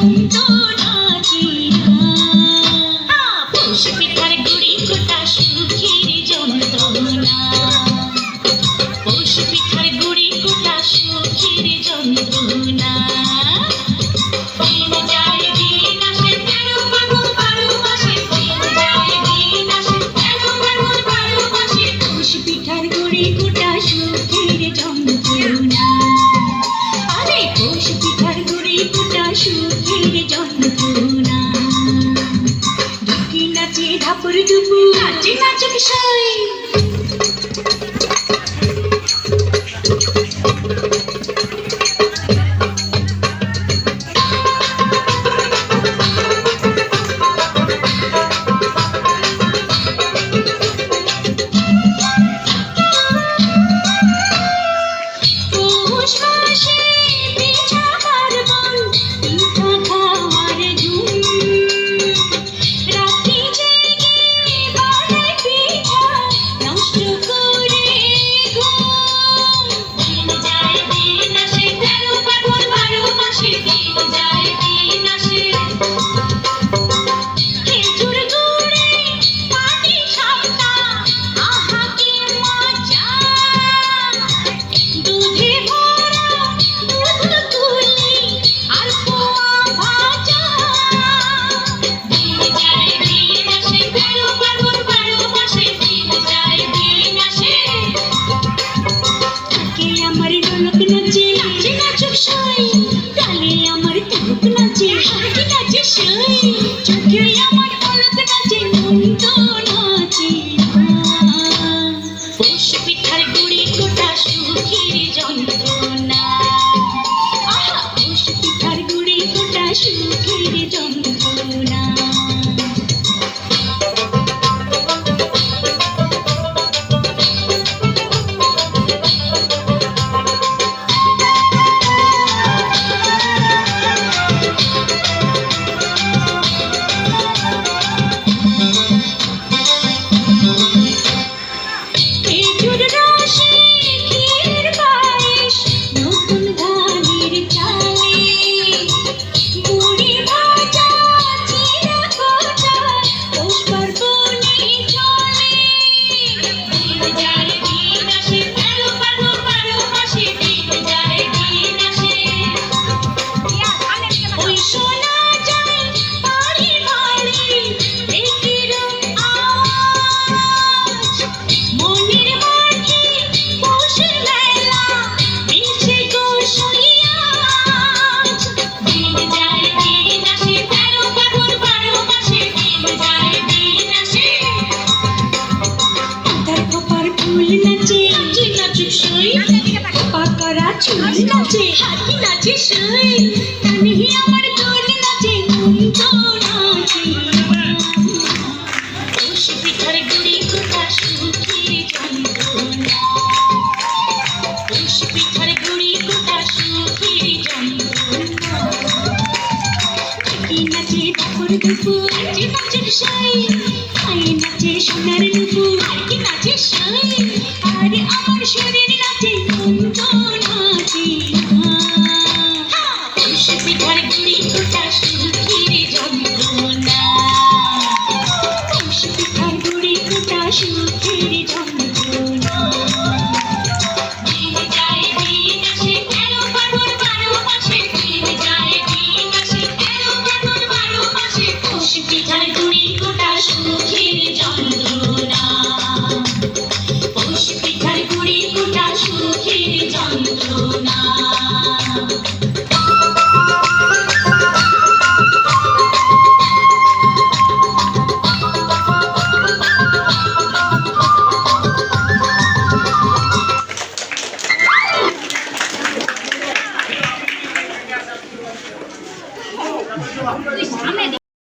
মন্দ নাচিয়া পৌষ পিঠার গুড়ি কোটা সুখের যন্ত্রণা পৌষ পিঠার গুড়ি কোটা সুখের যন্ত্রণা ধাপুর দুপু নাচে নাচুক সাই চুল নাচে হাতি নাচে সই কানে আমার দোল নাচে মন্দ নাচে পৌষ পিঠার গুড়ি কোটা সুখের যন্ত্রণা পৌষ পিঠার গুড়ি কোটা সুখের যন্ত্রণা নাচে ধাপুর দুপু নাচে নাচুক সই আই নাচে সোনার দুপু নাচে নাচে সই আর আমার শরীর নাচে মন্দ পিঠার গুড়ি কোটা